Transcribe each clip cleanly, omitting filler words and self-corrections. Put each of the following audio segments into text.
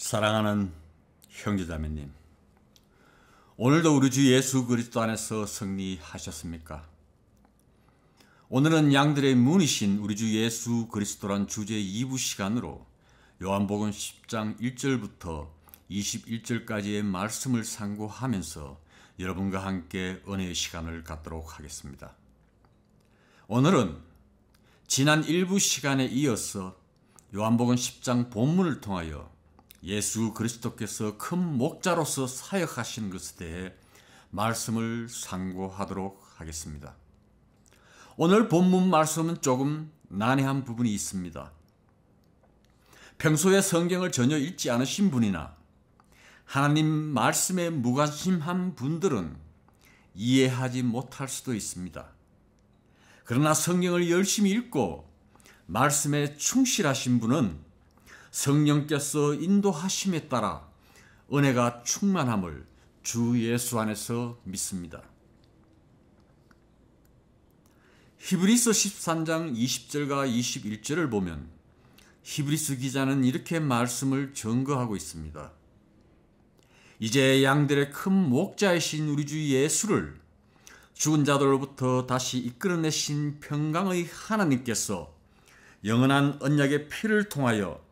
사랑하는 형제자매님, 오늘도 우리 주 예수 그리스도 안에서 승리하셨습니까? 오늘은 양들의 문이신 우리 주 예수 그리스도란 주제 2부 시간으로 요한복음 10장 1절부터 21절까지의 말씀을 상고하면서 여러분과 함께 은혜의 시간을 갖도록 하겠습니다. 오늘은 지난 1부 시간에 이어서 요한복음 10장 본문을 통하여 예수 그리스도께서 큰 목자로서 사역하신 것에 대해 말씀을 상고하도록 하겠습니다. 오늘 본문 말씀은 조금 난해한 부분이 있습니다. 평소에 성경을 전혀 읽지 않으신 분이나 하나님 말씀에 무관심한 분들은 이해하지 못할 수도 있습니다. 그러나 성경을 열심히 읽고 말씀에 충실하신 분은 성령께서 인도하심에 따라 은혜가 충만함을 주 예수 안에서 믿습니다. 히브리서 13장 20절과 21절을 보면 히브리서 기자는 이렇게 말씀을 증거하고 있습니다. 이제 양들의 큰 목자이신 우리 주 예수를 죽은 자들로부터 다시 이끌어내신 평강의 하나님께서 영원한 언약의 피를 통하여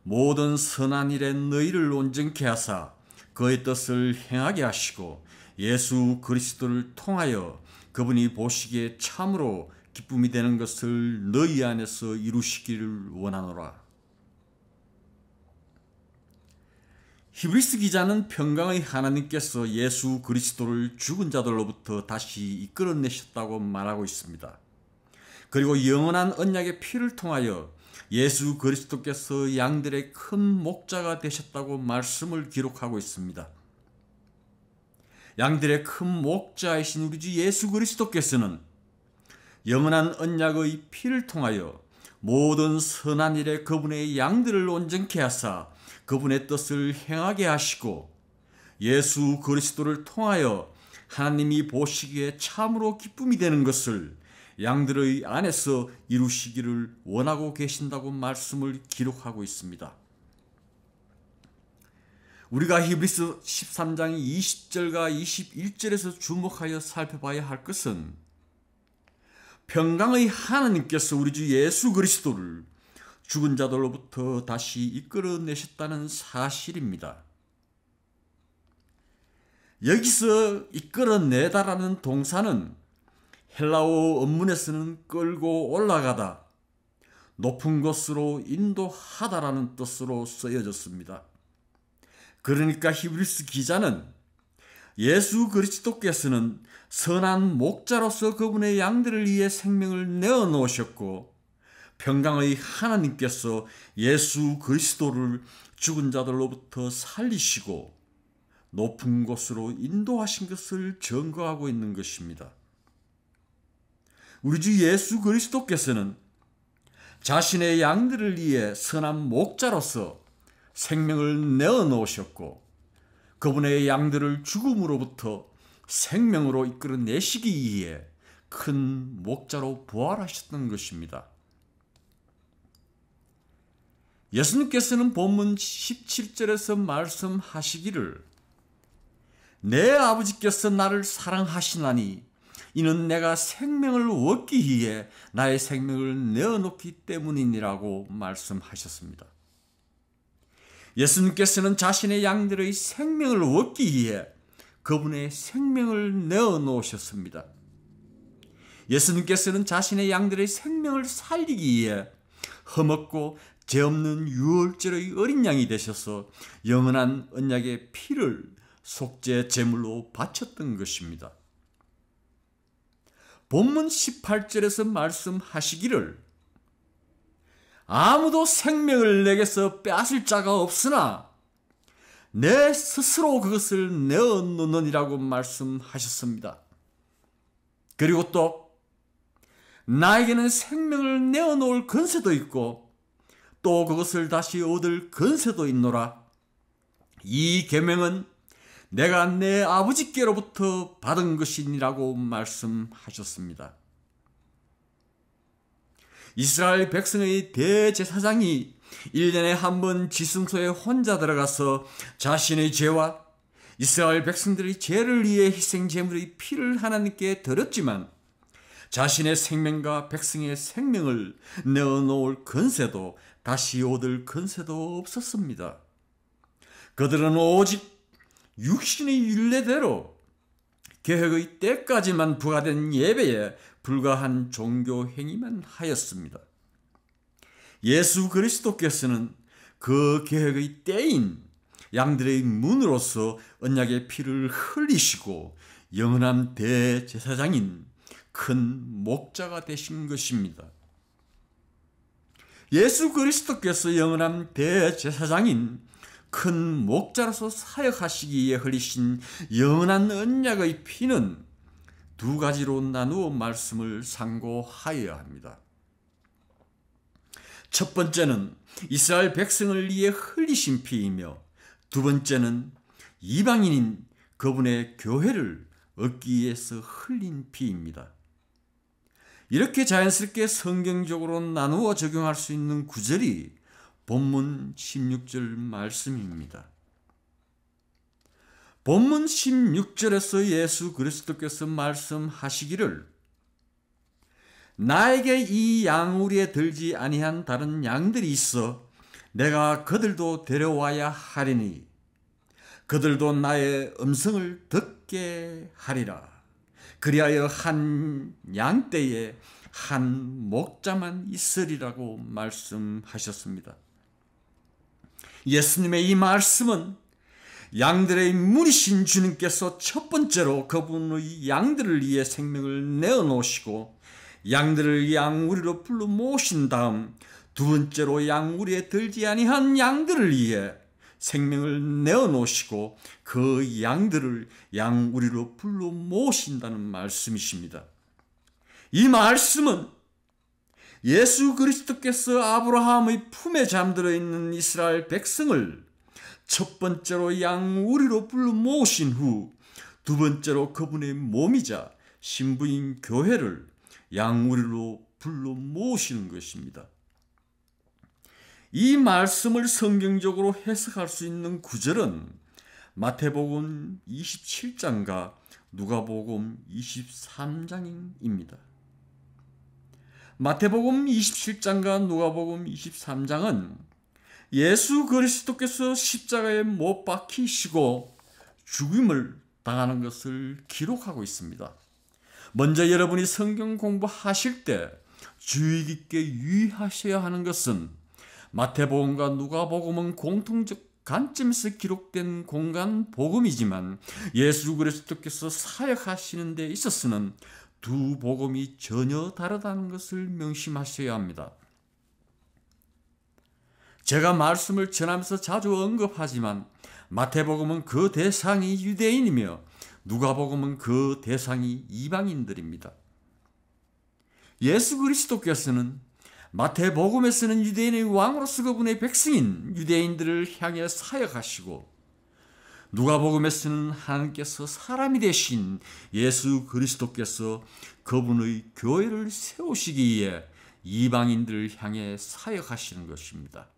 모든 선한 일에 너희를 온전케 하사 그의 뜻을 행하게 하시고 예수 그리스도를 통하여 그분이 보시기에 참으로 기쁨이 되는 것을 너희 안에서 이루시기를 원하노라. 히브리서 기자는 평강의 하나님께서 예수 그리스도를 죽은 자들로부터 다시 이끌어내셨다고 말하고 있습니다. 그리고 영원한 언약의 피를 통하여 예수 그리스도께서 양들의 큰 목자가 되셨다고 말씀을 기록하고 있습니다. 양들의 큰 목자이신 우리 주 예수 그리스도께서는 영원한 언약의 피를 통하여 모든 선한 일에 그분의 양들을 온전케 하사 그분의 뜻을 행하게 하시고 예수 그리스도를 통하여 하나님이 보시기에 참으로 기쁨이 되는 것을 양들의 안에서 이루시기를 원하고 계신다고 말씀을 기록하고 있습니다. 우리가 히브리서 13장 20절과 21절에서 주목하여 살펴봐야 할 것은 평강의 하나님께서 우리 주 예수 그리스도를 죽은 자들로부터 다시 이끌어내셨다는 사실입니다. 여기서 이끌어내다라는 동사는 헬라어 원문에서는 끌고 올라가다, 높은 곳으로 인도하다라는 뜻으로 쓰여졌습니다. 그러니까 히브리서 기자는 예수 그리스도께서는 선한 목자로서 그분의 양들을 위해 생명을 내어놓으셨고 평강의 하나님께서 예수 그리스도를 죽은 자들로부터 살리시고 높은 곳으로 인도하신 것을 증거하고 있는 것입니다. 우리 주 예수 그리스도께서는 자신의 양들을 위해 선한 목자로서 생명을 내어놓으셨고 그분의 양들을 죽음으로부터 생명으로 이끌어내시기 위해 큰 목자로 부활하셨던 것입니다. 예수님께서는 본문 17절에서 말씀하시기를 내 아버지께서 나를 사랑하시나니 이는 내가 생명을 얻기 위해 나의 생명을 내어놓기 때문이니라고 말씀하셨습니다. 예수님께서는 자신의 양들의 생명을 얻기 위해 그분의 생명을 내어놓으셨습니다. 예수님께서는 자신의 양들의 생명을 살리기 위해 흠없고 죄 없는 유월절의 어린 양이 되셔서 영원한 언약의 피를 속죄 제물로 바쳤던 것입니다. 본문 18절에서 말씀하시기를 아무도 생명을 내게서 빼앗을 자가 없으나 내 스스로 그것을 내어놓느니라고 말씀하셨습니다. 그리고 또 나에게는 생명을 내어놓을 권세도 있고 또 그것을 다시 얻을 권세도 있노라. 이 계명은 내가 내 아버지께로부터 받은 것이니라고 말씀하셨습니다. 이스라엘 백성의 대제사장이 1년에 한 번 지승소에 혼자 들어가서 자신의 죄와 이스라엘 백성들의 죄를 위해 희생 제물의 피를 하나님께 드렸지만 자신의 생명과 백성의 생명을 내어놓을 건세도 다시 얻을 건세도 없었습니다. 그들은 오직 육신의 율례대로 계획의 때까지만 부과된 예배에 불과한 종교 행위만 하였습니다. 예수 그리스도께서는 그 계획의 때인 양들의 문으로서 언약의 피를 흘리시고 영원한 대제사장인 큰 목자가 되신 것입니다. 예수 그리스도께서 영원한 대제사장인 큰 목자로서 사역하시기에 흘리신 영원한 언약의 피는 두 가지로 나누어 말씀을 상고하여야 합니다. 첫 번째는 이스라엘 백성을 위해 흘리신 피이며 두 번째는 이방인인 그분의 교회를 얻기 위해서 흘린 피입니다. 이렇게 자연스럽게 성경적으로 나누어 적용할 수 있는 구절이 본문 16절 말씀입니다. 본문 16절에서 예수 그리스도께서 말씀하시기를 나에게 이 양우리에 들지 아니한 다른 양들이 있어 내가 그들도 데려와야 하리니 그들도 나의 음성을 듣게 하리라. 그리하여 한 양떼에 한 목자만 있으리라고 말씀하셨습니다. 예수님의 이 말씀은 양들의 문이신 주님께서 첫 번째로 그분의 양들을 위해 생명을 내어놓으시고 양들을 양우리로 불러 모신 다음 두 번째로 양우리에 들지 아니한 양들을 위해 생명을 내어놓으시고 그 양들을 양우리로 불러 모으신다는 말씀이십니다. 이 말씀은 예수 그리스도께서 아브라함의 품에 잠들어 있는 이스라엘 백성을 첫 번째로 양우리로 불러 모으신 후 두 번째로 그분의 몸이자 신부인 교회를 양우리로 불러 모으시는 것입니다. 이 말씀을 성경적으로 해석할 수 있는 구절은 마태복음 27장과 누가복음 23장입니다. 마태복음 27장과 누가복음 23장은 예수 그리스도께서 십자가에 못 박히시고 죽임을 당하는 것을 기록하고 있습니다. 먼저 여러분이 성경 공부하실 때 주의 깊게 유의하셔야 하는 것은 마태복음과 누가복음은 공통적 관점에서 기록된 공간 복음이지만 예수 그리스도께서 사역하시는 데 있어서는 두 복음이 전혀 다르다는 것을 명심하셔야 합니다. 제가 말씀을 전하면서 자주 언급하지만 마태복음은 그 대상이 유대인이며 누가복음은 그 대상이 이방인들입니다. 예수 그리스도께서는 마태복음에서는 유대인의 왕으로서 그분의 백성인 유대인들을 향해 사역하시고 누가복음에서는 하나님께서 사람이 되신 예수 그리스도께서 그분의 교회를 세우시기 위해 이방인들을 향해 사역하시는 것입니다.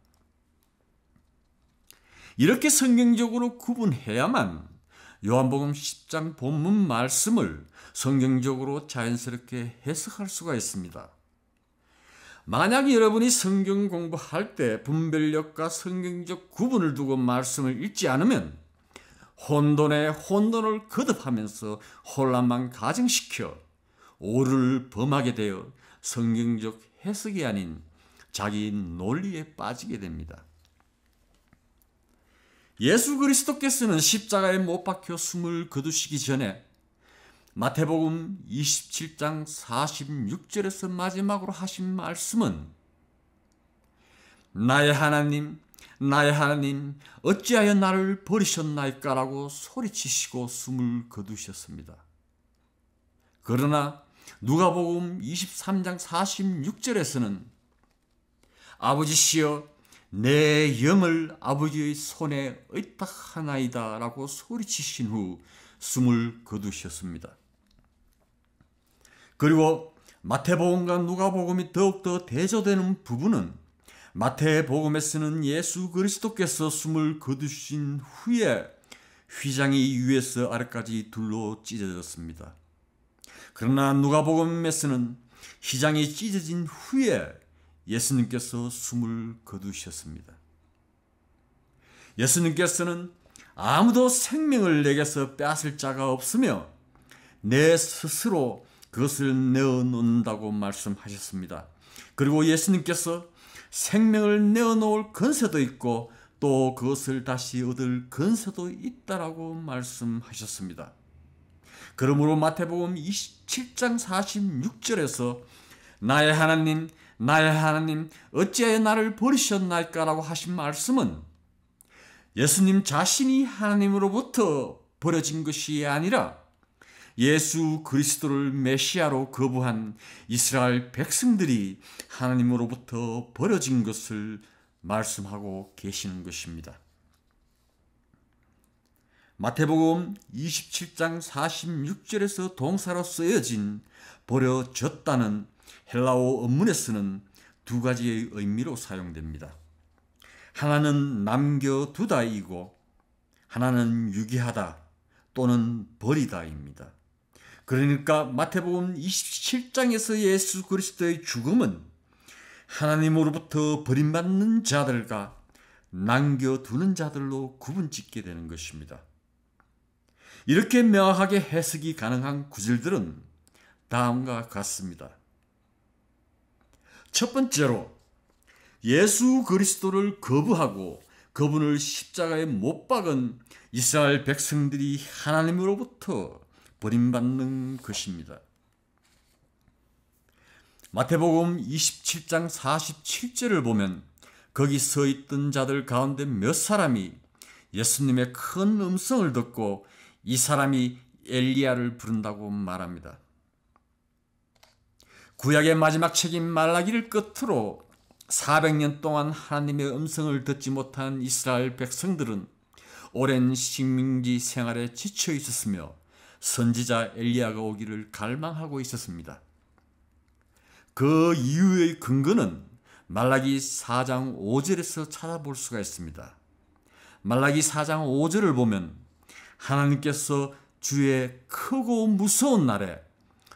이렇게 성경적으로 구분해야만 요한복음 10장 본문 말씀을 성경적으로 자연스럽게 해석할 수가 있습니다. 만약 여러분이 성경 공부할 때 분별력과 성경적 구분을 두고 말씀을 읽지 않으면 혼돈에 혼돈을 거듭하면서 혼란만 가증시켜 오류를 범하게 되어 성경적 해석이 아닌 자기 논리에 빠지게 됩니다. 예수 그리스도께서는 십자가에 못 박혀 숨을 거두시기 전에 마태복음 27장 46절에서 마지막으로 하신 말씀은 나의 하나님, 나의 하나님, 어찌하여 나를 버리셨나이까? 라고 소리치시고 숨을 거두셨습니다. 그러나 누가복음 23장 46절에서는 아버지시여 내 영을 아버지의 손에 의탁하나이다 라고 소리치신 후 숨을 거두셨습니다. 그리고 마태복음과 누가복음이 더욱더 대조되는 부분은 마태복음에서는 예수 그리스도께서 숨을 거두신 후에 휘장이 위에서 아래까지 둘로 찢어졌습니다. 그러나 누가복음에서는 휘장이 찢어진 후에 예수님께서 숨을 거두셨습니다. 예수님께서는 아무도 생명을 내게서 빼앗을 자가 없으며 내 스스로 그것을 내어놓는다고 말씀하셨습니다. 그리고 예수님께서 생명을 내어놓을 권세도 있고 또 그것을 다시 얻을 권세도 있다라고 말씀하셨습니다. 그러므로 마태복음 27장 46절에서 나의 하나님, 나의 하나님, 어찌하여 나를 버리셨나이까라고 하신 말씀은 예수님 자신이 하나님으로부터 버려진 것이 아니라 예수 그리스도를 메시아로 거부한 이스라엘 백성들이 하나님으로부터 버려진 것을 말씀하고 계시는 것입니다. 마태복음 27장 46절에서 동사로 쓰여진 버려졌다는 헬라어 원문에서는 두 가지의 의미로 사용됩니다. 하나는 남겨두다이고 하나는 유기하다 또는 버리다입니다. 그러니까 마태복음 27장에서 예수 그리스도의 죽음은 하나님으로부터 버림받는 자들과 남겨두는 자들로 구분짓게 되는 것입니다. 이렇게 명확하게 해석이 가능한 구절들은 다음과 같습니다. 첫 번째로 예수 그리스도를 거부하고 그분을 십자가에 못 박은 이스라엘 백성들이 하나님으로부터 버림받는 것입니다. 마태복음 27장 47절을 보면 거기 서 있던 자들 가운데 몇 사람이 예수님의 큰 음성을 듣고 이 사람이 엘리야를 부른다고 말합니다. 구약의 마지막 책인 말라기를 끝으로 400년 동안 하나님의 음성을 듣지 못한 이스라엘 백성들은 오랜 식민지 생활에 지쳐 있었으며 선지자 엘리야가 오기를 갈망하고 있었습니다. 그 이유의 근거는 말라기 4장 5절에서 찾아볼 수가 있습니다. 말라기 4장 5절을 보면 하나님께서 주의 크고 무서운 날에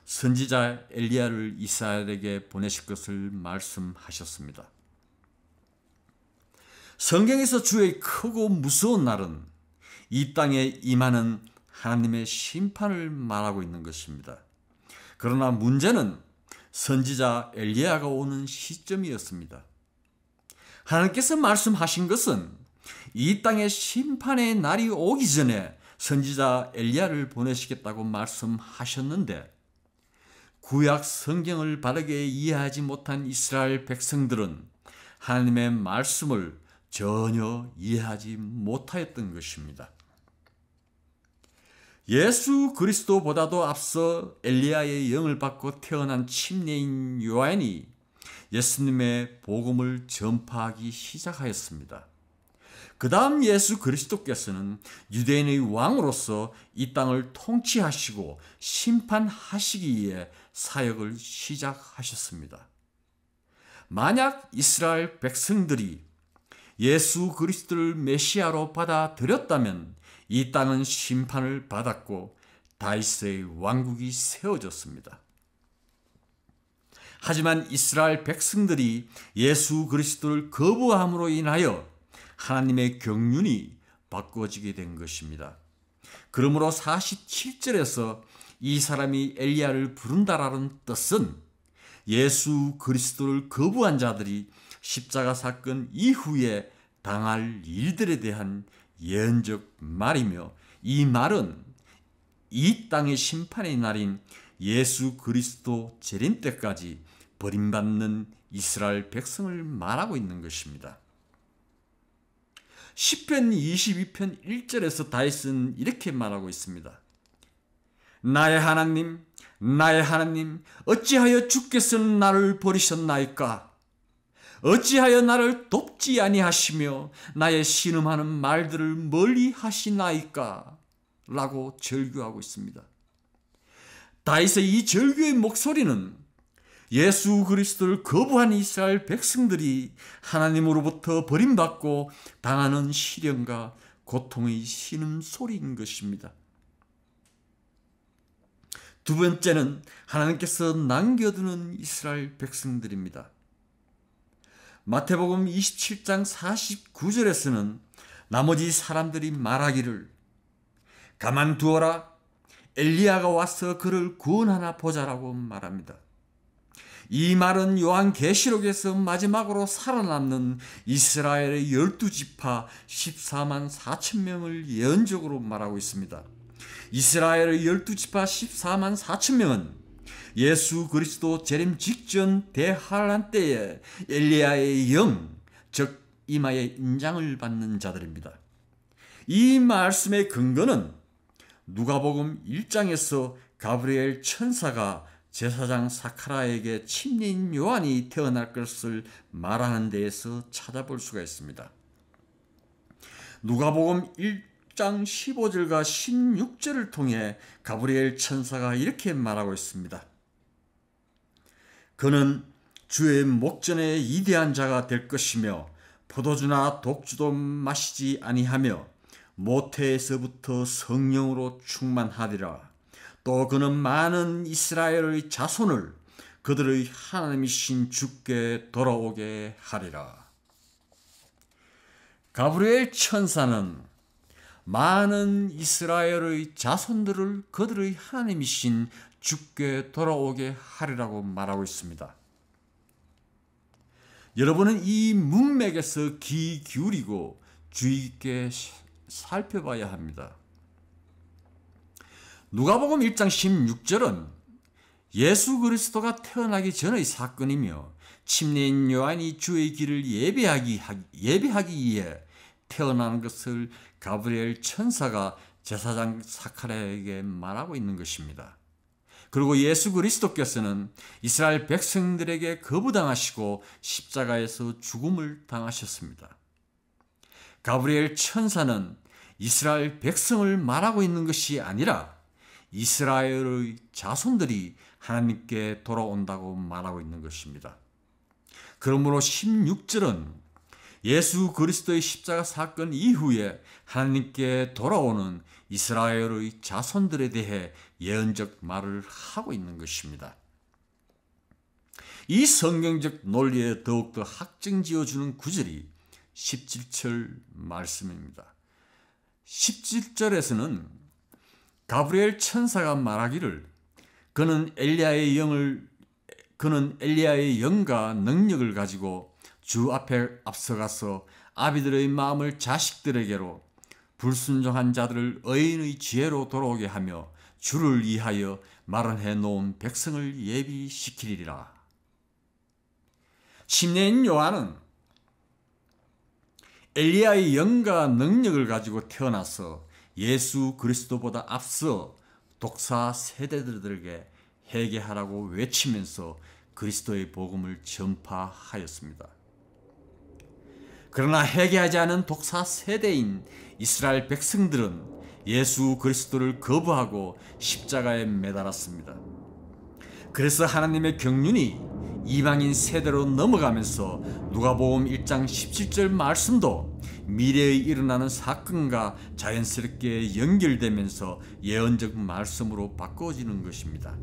선지자 엘리야를 이스라엘에게 보내실 것을 말씀하셨습니다. 성경에서 주의 크고 무서운 날은 이 땅에 임하는 하나님의 심판을 말하고 있는 것입니다. 그러나 문제는 선지자 엘리야가 오는 시점이었습니다. 하나님께서 말씀하신 것은 이 땅의 심판의 날이 오기 전에 선지자 엘리야를 보내시겠다고 말씀하셨는데 구약 성경을 바르게 이해하지 못한 이스라엘 백성들은 하나님의 말씀을 전혀 이해하지 못하였던 것입니다. 예수 그리스도보다도 앞서 엘리야의 영을 받고 태어난 침례인 요한이 예수님의 복음을 전파하기 시작하였습니다. 그 다음 예수 그리스도께서는 유대인의 왕으로서 이 땅을 통치하시고 심판하시기에 사역을 시작하셨습니다. 만약 이스라엘 백성들이 예수 그리스도를 메시아로 받아들였다면 이 땅은 심판을 받았고 다윗의 왕국이 세워졌습니다. 하지만 이스라엘 백성들이 예수 그리스도를 거부함으로 인하여 하나님의 경륜이 바꿔지게 된 것입니다. 그러므로 47절에서 이 사람이 엘리야를 부른다라는 뜻은 예수 그리스도를 거부한 자들이 십자가 사건 이후에 당할 일들에 대한 예언적 말이며 이 말은 이 땅의 심판의 날인 예수 그리스도 재림 때까지 버림받는 이스라엘 백성을 말하고 있는 것입니다. 시편 22편 1절에서 다윗은 이렇게 말하고 있습니다. 나의 하나님, 나의 하나님, 어찌하여 주께서는 나를 버리셨나이까? 어찌하여 나를 돕지 아니하시며 나의 신음하는 말들을 멀리 하시나이까? 라고 절규하고 있습니다. 다윗의 이 절규의 목소리는 예수 그리스도를 거부한 이스라엘 백성들이 하나님으로부터 버림받고 당하는 시련과 고통의 신음소리인 것입니다. 두 번째는 하나님께서 남겨두는 이스라엘 백성들입니다. 마태복음 27장 49절에서는 나머지 사람들이 말하기를 가만두어라, 엘리야가 와서 그를 구원하나 보자라고 말합니다. 이 말은 요한계시록에서 마지막으로 살아남는 이스라엘의 12지파 14만 4천 명을 예언적으로 말하고 있습니다. 이스라엘의 12지파 14만 4천 명은 예수 그리스도 재림 직전 대환란 때에 엘리야의 영, 즉 이마에 인장을 받는 자들입니다. 이 말씀의 근거는 누가복음 1장에서 가브리엘 천사가 제사장 사카라에게 침례인 요한이 태어날 것을 말하는 데에서 찾아볼 수가 있습니다. 누가복음 1장 15절과 16절을 통해 가브리엘 천사가 이렇게 말하고 있습니다. 그는 주의 목전에 위대한 자가 될 것이며 포도주나 독주도 마시지 아니하며 모태에서부터 성령으로 충만하리라. 또 그는 많은 이스라엘의 자손을 그들의 하나님이신 주께 돌아오게 하리라. 가브리엘 천사는 많은 이스라엘의 자손들을 그들의 하나님이신 주께 돌아오게 하리라고 말하고 있습니다. 여러분은 이 문맥에서 귀 기울이고 주의 깊게 살펴봐야 합니다. 누가복음 1장 16절은 예수 그리스도가 태어나기 전의 사건이며 침례인 요한이 주의 길을 예비하기 위해 태어나는 것을 가브리엘 천사가 제사장 사카랴에게 말하고 있는 것입니다. 그리고 예수 그리스도께서는 이스라엘 백성들에게 거부당하시고 십자가에서 죽음을 당하셨습니다. 가브리엘 천사는 이스라엘 백성을 말하고 있는 것이 아니라 이스라엘의 자손들이 하나님께 돌아온다고 말하고 있는 것입니다. 그러므로 16절은 예수 그리스도의 십자가 사건 이후에 하나님께 돌아오는 이스라엘의 자손들에 대해 예언적 말을 하고 있는 것입니다. 이 성경적 논리에 더욱더 확증지어주는 구절이 17절 말씀입니다. 17절에서는 가브리엘 천사가 말하기를 그는 엘리야의 영과 능력을 가지고 주 앞에 앞서가서 아비들의 마음을 자식들에게로 불순종한 자들을 의인의 지혜로 돌아오게 하며 주를 위하여 마련해 놓은 백성을 예비시키리라. 침례인 요한은 엘리야의 영과 능력을 가지고 태어나서 예수 그리스도보다 앞서 독사 세대들에게 회개하라고 외치면서 그리스도의 복음을 전파하였습니다. 그러나 회개하지 않은 독사 세대인 이스라엘 백성들은 예수 그리스도를 거부하고 십자가에 매달았습니다. 그래서 하나님의 경륜이 이방인 세대로 넘어가면서 누가복음 1장 17절 말씀도 미래에 일어나는 사건과 자연스럽게 연결되면서 예언적 말씀으로 바꿔지는 것입니다.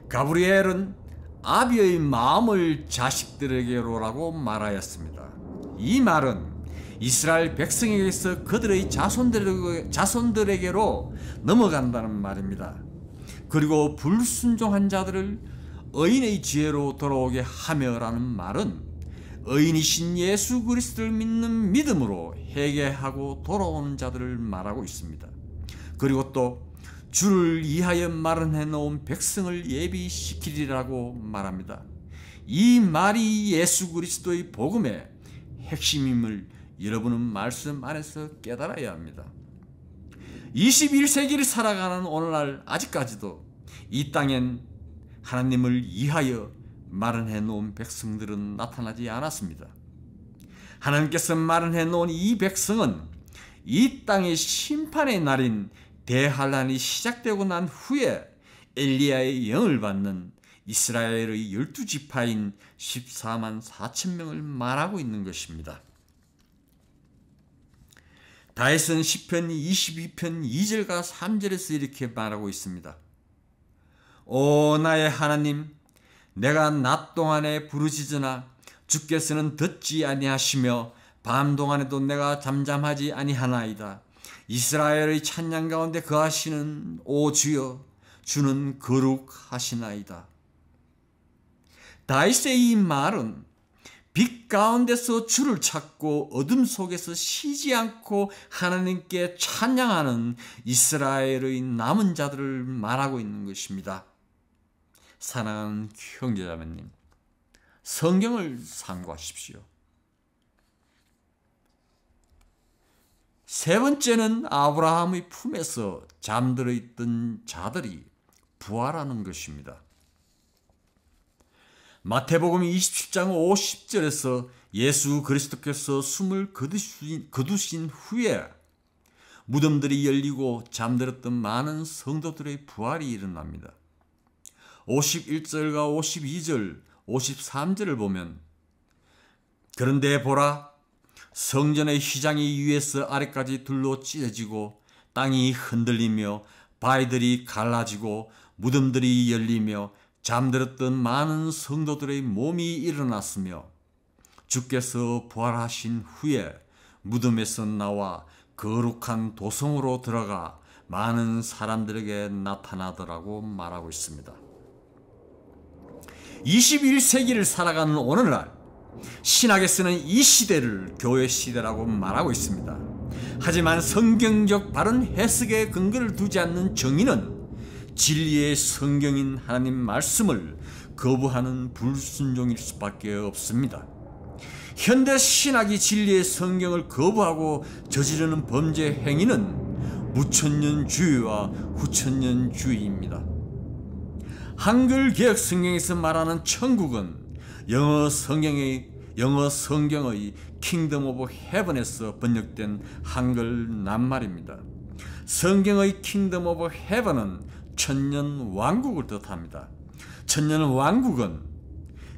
가브리엘은 아비의 마음을 자식들에게로라고 말하였습니다. 이 말은 이스라엘 백성에게서 그들의 자손들에게로 넘어간다는 말입니다. 그리고 불순종한 자들을 의인의 지혜로 돌아오게 하며라는 말은 의인이신 예수 그리스도를 믿는 믿음으로 회개하고 돌아오는 자들을 말하고 있습니다. 그리고 또 주를 위하여 마련해 놓은 백성을 예비시키리라고 말합니다. 이 말이 예수 그리스도의 복음의 핵심임을 여러분은 말씀 안에서 깨달아야 합니다. 21세기를 살아가는 오늘날 아직까지도 이 땅엔 하나님을 위하여 마련해 놓은 백성들은 나타나지 않았습니다. 하나님께서 마련해 놓은 이 백성은 이 땅의 심판의 날인 대환란이 시작되고 난 후에 엘리야의 영을 받는 이스라엘의 12지파인 14만 4천 명을 말하고 있는 것입니다. 다윗은 시편 22편 2절과 3절에서 이렇게 말하고 있습니다. 오 나의 하나님, 내가 낮 동안에 부르짖으나 주께서는 듣지 아니하시며 밤 동안에도 내가 잠잠하지 아니하나이다. 이스라엘의 찬양 가운데 거하시는 오 주여, 주는 거룩하시나이다. 다윗의 이 말은 빛 가운데서 주를 찾고 어둠 속에서 쉬지 않고 하나님께 찬양하는 이스라엘의 남은 자들을 말하고 있는 것입니다. 사랑하는 형제자매님, 성경을 상고하십시오. 세 번째는 아브라함의 품에서 잠들어 있던 자들이 부활하는 것입니다. 마태복음 27장 50절에서 예수 그리스도께서 숨을 거두신 후에 무덤들이 열리고 잠들었던 많은 성도들의 부활이 일어납니다. 51절과 52절, 53절을 보면 그런데 보라, 성전의 휘장이 위에서 아래까지 둘로 찢어지고 땅이 흔들리며 바위들이 갈라지고 무덤들이 열리며 잠들었던 많은 성도들의 몸이 일어났으며 주께서 부활하신 후에 무덤에서 나와 거룩한 도성으로 들어가 많은 사람들에게 나타나더라고 말하고 있습니다. 21세기를 살아가는 오늘날 신학에서는 이 시대를 교회 시대라고 말하고 있습니다. 하지만 성경적 바른 해석에 근거를 두지 않는 정의는 진리의 성경인 하나님 말씀을 거부하는 불순종일 수밖에 없습니다. 현대 신학이 진리의 성경을 거부하고 저지르는 범죄 행위는 무천년주의와 후천년주의입니다. 한글 개혁 성경에서 말하는 천국은 영어 성경의 킹덤 오브 헤븐에서 번역된 한글 낱말입니다. 성경의 킹덤 오브 헤븐은 천년 왕국을 뜻합니다. 천년 왕국은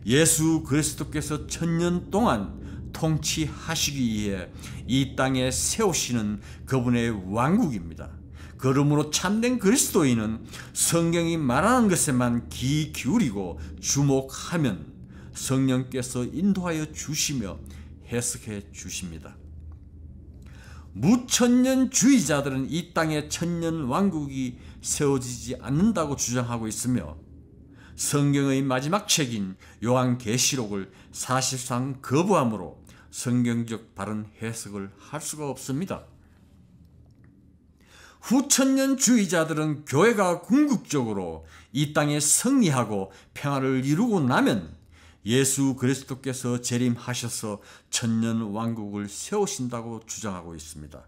예수 그리스도께서 천년 동안 통치하시기 위해 이 땅에 세우시는 그분의 왕국입니다. 그러므로 참된 그리스도인은 성경이 말하는 것에만 귀 기울이고 주목하면 성령께서 인도하여 주시며 해석해 주십니다. 무천년주의자들은 이 땅에 천년 왕국이 세워지지 않는다고 주장하고 있으며 성경의 마지막 책인 요한계시록을 사실상 거부함으로 성경적 바른 해석을 할 수가 없습니다. 후천년주의자들은 교회가 궁극적으로 이 땅에 승리하고 평화를 이루고 나면 예수 그리스도께서 재림하셔서 천년 왕국을 세우신다고 주장하고 있습니다.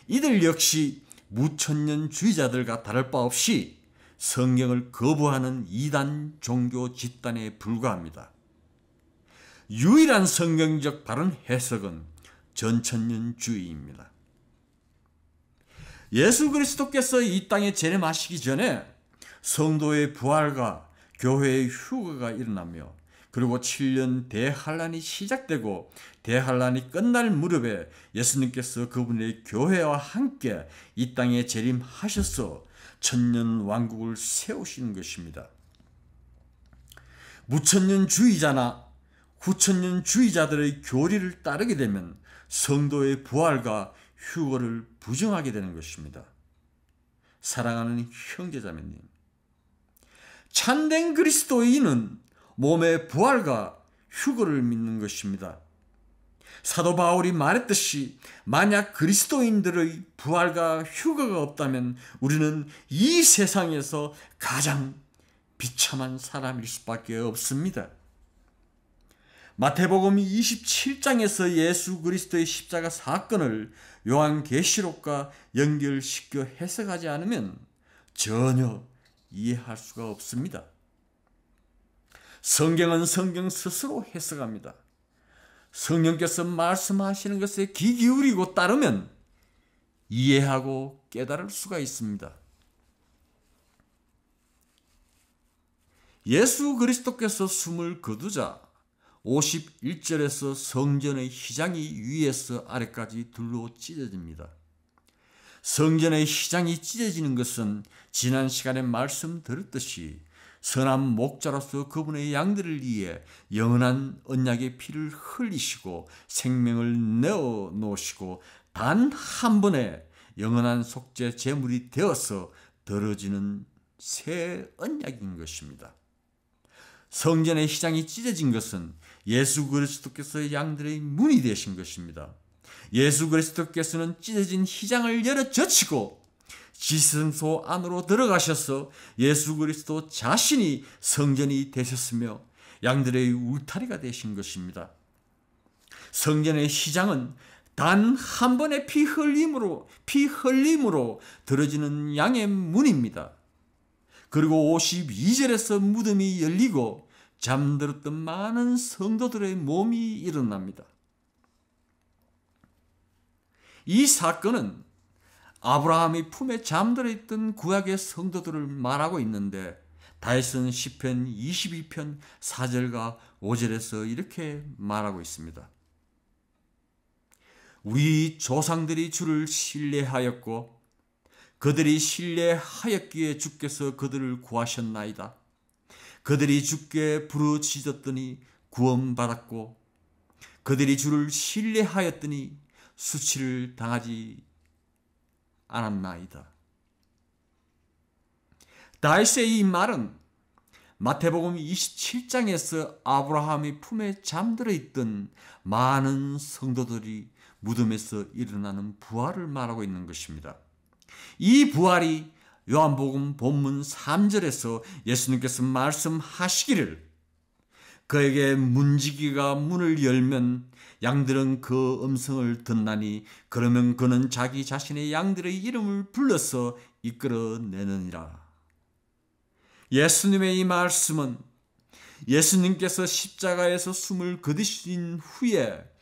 이들 역시 무천년주의자들과 다를 바 없이 성경을 거부하는 이단 종교 집단에 불과합니다. 유일한 성경적 바른 해석은 전천년주의입니다. 예수 그리스도께서 이 땅에 재림하시기 전에 성도의 부활과 교회의 휴거가 일어나며 그리고 7년 대환란이 시작되고 대환란이 끝날 무렵에 예수님께서 그분의 교회와 함께 이 땅에 재림하셔서 천년 왕국을 세우시는 것입니다. 무천년주의자나 후천년주의자들의 교리를 따르게 되면 성도의 부활과 휴거를 부정하게 되는 것입니다. 사랑하는 형제자매님, 참된 그리스도인은 몸의 부활과 휴거를 믿는 것입니다. 사도 바울이 말했듯이 만약 그리스도인들의 부활과 휴거가 없다면 우리는 이 세상에서 가장 비참한 사람일 수밖에 없습니다. 마태복음 27장에서 예수 그리스도의 십자가 사건을 요한계시록과 연결시켜 해석하지 않으면 전혀 이해할 수가 없습니다. 성경은 성경 스스로 해석합니다. 성령께서 말씀하시는 것에 귀 기울이고 따르면 이해하고 깨달을 수가 있습니다. 예수 그리스도께서 숨을 거두자 51절에서 성전의 휘장이 위에서 아래까지 둘로 찢어집니다. 성전의 휘장이 찢어지는 것은 지난 시간에 말씀드렸듯이 선한 목자로서 그분의 양들을 위해 영원한 언약의 피를 흘리시고 생명을 내어 놓으시고 단 한 번에 영원한 속죄 제물이 되어서 들어지는 새 언약인 것입니다. 성전의 휘장이 찢어진 것은 예수 그리스도께서 양들의 문이 되신 것입니다. 예수 그리스도께서는 찢어진 휘장을 열어 젖히고 지성소 안으로 들어가셔서 예수 그리스도 자신이 성전이 되셨으며 양들의 울타리가 되신 것입니다. 성전의 휘장은 단 한 번의 피 흘림으로 들어지는 양의 문입니다. 그리고 52절에서 무덤이 열리고 잠들었던 많은 성도들의 몸이 일어납니다. 이 사건은 아브라함의 품에 잠들어 있던 구약의 성도들을 말하고 있는데 다윗은 시편 22편 4절과 5절에서 이렇게 말하고 있습니다. 우리 조상들이 주를 신뢰하였고 그들이 신뢰하였기에 주께서 그들을 구하셨나이다. 그들이 주께 부르짖었더니 구원받았고 그들이 주를 신뢰하였더니 수치를 당하지 않았나이다. 다윗의 이 말은 마태복음 27장에서 아브라함의 품에 잠들어 있던 많은 성도들이 무덤에서 일어나는 부활을 말하고 있는 것입니다. 이 부활이 요한복음 본문 3절에서 예수님께서 말씀하시기를 그에게 문지기가 문을 열면 양들은 그 음성을 듣나니 그러면 그는 자기 자신의 양들의 이름을 불러서 이끌어내느니라. 예수님의 이 말씀은 예수님께서 십자가에서 숨을 거두신 후에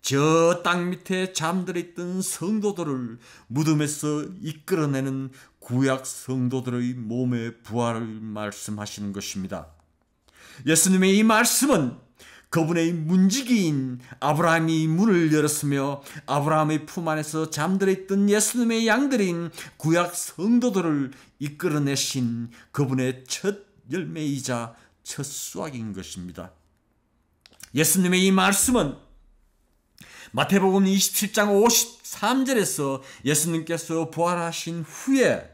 저 땅 밑에 잠들어 있던 성도들을 무덤에서 이끌어내는 구약 성도들의 몸의 부활을 말씀하시는 것입니다. 예수님의 이 말씀은 그분의 문지기인 아브라함이 문을 열었으며 아브라함의 품 안에서 잠들어 있던 예수님의 양들인 구약 성도들을 이끌어내신 그분의 첫 열매이자 첫 수확인 것입니다. 예수님의 이 말씀은 마태복음 27장 53절에서 예수님께서 부활하신 후에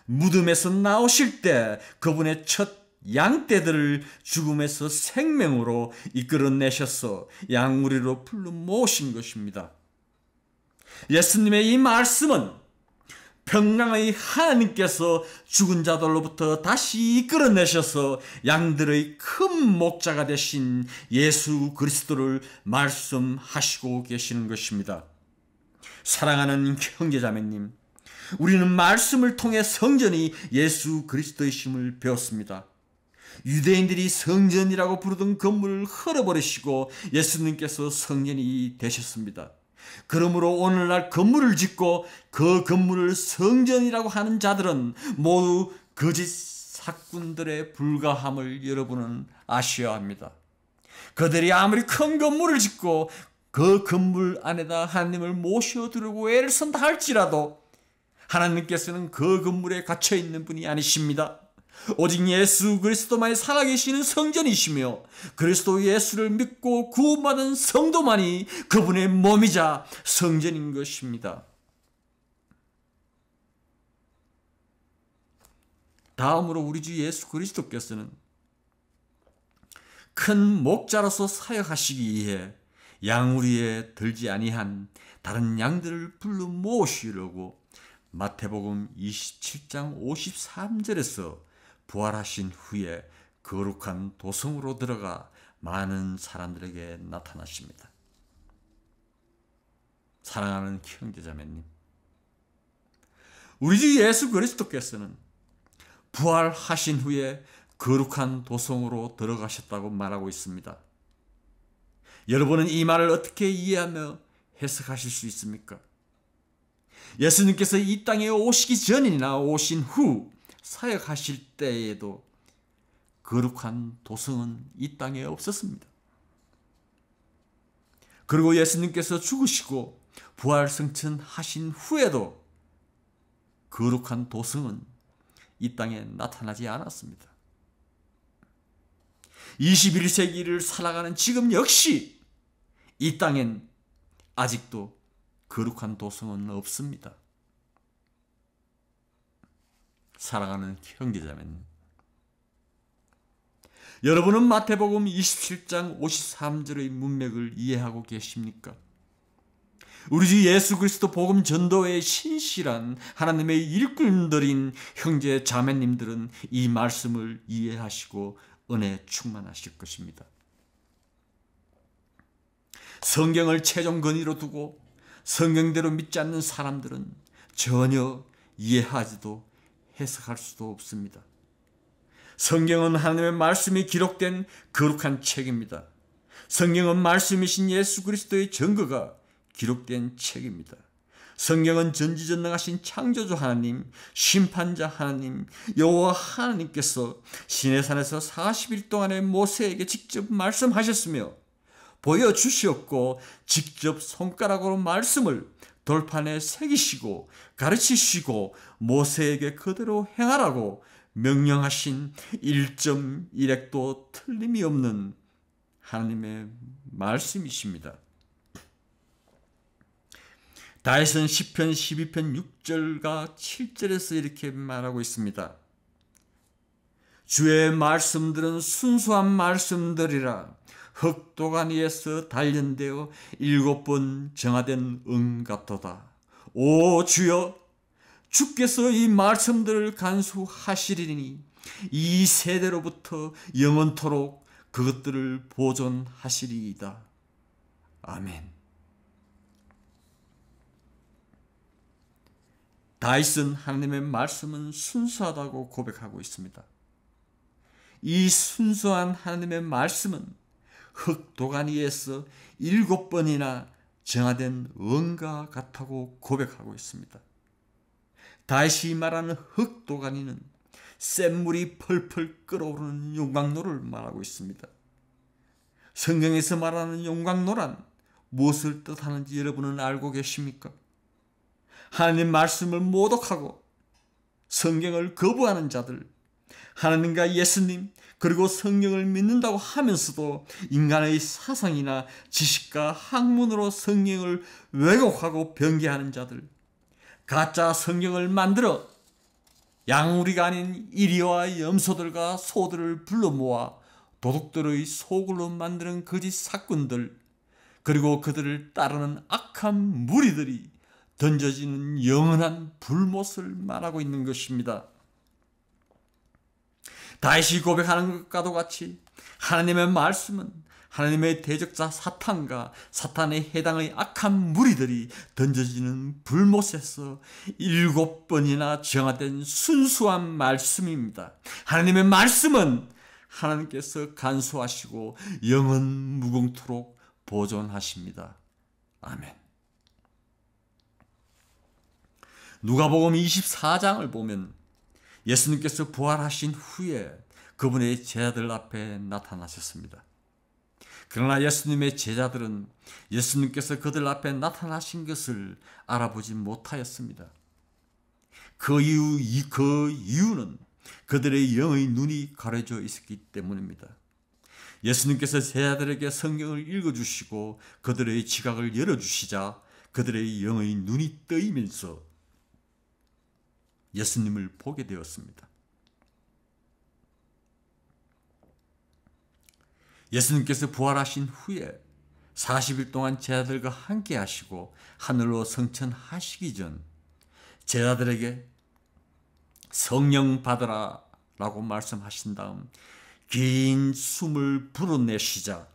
무덤에서 나오실 때 그분의 첫 양떼들을 죽음에서 생명으로 이끌어내셔서 양우리로 풀로 모으신 것입니다. 예수님의 이 말씀은 평강의 하나님께서 죽은 자들로부터 다시 이끌어내셔서 양들의 큰 목자가 되신 예수 그리스도를 말씀하시고 계시는 것입니다. 사랑하는 형제자매님, 우리는 말씀을 통해 성전이 예수 그리스도이심을 배웠습니다. 유대인들이 성전이라고 부르던 건물을 헐어버리시고 예수님께서 성전이 되셨습니다. 그러므로 오늘날 건물을 짓고 그 건물을 성전이라고 하는 자들은 모두 거짓 사꾼들에 불과함을 여러분은 아셔야 합니다. 그들이 아무리 큰 건물을 짓고 그 건물 안에다 하나님을 모셔두려고 애를 쓴다 할지라도 하나님께서는 그 건물에 갇혀 있는 분이 아니십니다. 오직 예수 그리스도만이 살아계시는 성전이시며 그리스도 예수를 믿고 구원받은 성도만이 그분의 몸이자 성전인 것입니다. 다음으로 우리 주 예수 그리스도께서는 큰 목자로서 사역하시기 위해 양우리에 들지 아니한 다른 양들을 불러 모으시려고 마태복음 27장 53절에서 부활하신 후에 거룩한 도성으로 들어가 많은 사람들에게 나타나십니다. 사랑하는 형제자매님, 우리 주 예수 그리스도께서는 부활하신 후에 거룩한 도성으로 들어가셨다고 말하고 있습니다. 여러분은 이 말을 어떻게 이해하며 해석하실 수 있습니까? 예수님께서 이 땅에 오시기 전이나 오신 후 사역하실 때에도 거룩한 도성은 이 땅에 없었습니다. 그리고 예수님께서 죽으시고 부활승천하신 후에도 거룩한 도성은 이 땅에 나타나지 않았습니다. 21세기를 살아가는 지금 역시 이 땅엔 아직도 거룩한 도성은 없습니다. 사랑하는 형제자매님, 여러분은 마태복음 27장 53절의 문맥을 이해하고 계십니까? 우리 주 예수 그리스도 복음 전도에 신실한 하나님의 일꾼들인 형제 자매님들은 이 말씀을 이해하시고 은혜 충만하실 것입니다. 성경을 최종 권위로 두고 성경대로 믿지 않는 사람들은 전혀 이해하지도 해석할 수도 없습니다. 성경은 하나님의 말씀이 기록된 거룩한 책입니다. 성경은 말씀이신 예수 그리스도의 증거가 기록된 책입니다. 성경은 전지전능하신 창조주 하나님, 심판자 하나님, 여호와 하나님께서 시내산에서 40일 동안의 모세에게 직접 말씀하셨으며 보여주셨고 직접 손가락으로 말씀을 돌판에 새기시고 가르치시고 모세에게 그대로 행하라고 명령하신 1.1핵도 틀림이 없는 하나님의 말씀이십니다. 다윗은 시편 12편 6절과 7절에서 이렇게 말하고 있습니다. 주의 말씀들은 순수한 말씀들이라 흑도간 위에서 단련되어 7번 정화된 은 같도다. 오 주여, 주께서 이 말씀들을 간수하시리니 이 세대로부터 영원토록 그것들을 보존하시리이다. 아멘. 다윗은 하나님의 말씀은 순수하다고 고백하고 있습니다. 이 순수한 하나님의 말씀은 흑도간 위에서 7번이나 정화된 은과 같다고 고백하고 있습니다. 다윗이 말하는 흑도가니는 센 물이 펄펄 끓어오르는 용광로를 말하고 있습니다. 성경에서 말하는 용광로란 무엇을 뜻하는지 여러분은 알고 계십니까? 하나님 말씀을 모독하고 성경을 거부하는 자들, 하나님과 예수님 그리고 성경을 믿는다고 하면서도 인간의 사상이나 지식과 학문으로 성경을 왜곡하고 변개하는 자들, 가짜 성경을 만들어 양우리가 아닌 이리와 염소들과 소들을 불러 모아 도둑들의 소굴로 만드는 거짓 사건들, 그리고 그들을 따르는 악한 무리들이 던져지는 영원한 불못을 말하고 있는 것입니다. 다윗이 고백하는 것과도 같이 하나님의 말씀은 하나님의 대적자 사탄과 사탄의 해당의 악한 무리들이 던져지는 불못에서 7번이나 정화된 순수한 말씀입니다. 하나님의 말씀은 하나님께서 간수하시고 영원 무궁토록 보존하십니다. 아멘. 누가복음 24장을 보면 예수님께서 부활하신 후에 그분의 제자들 앞에 나타나셨습니다. 그러나 예수님의 제자들은 예수님께서 그들 앞에 나타나신 것을 알아보지 못하였습니다. 그 이유는 그들의 영의 눈이 가려져 있었기 때문입니다. 예수님께서 제자들에게 성경을 읽어주시고 그들의 지각을 열어주시자 그들의 영의 눈이 뜨이면서 예수님을 보게 되었습니다. 예수님께서 부활하신 후에 40일 동안 제자들과 함께 하시고 하늘로 승천하시기 전 제자들에게 성령 받으라 라고 말씀하신 다음 긴 숨을 불어내시자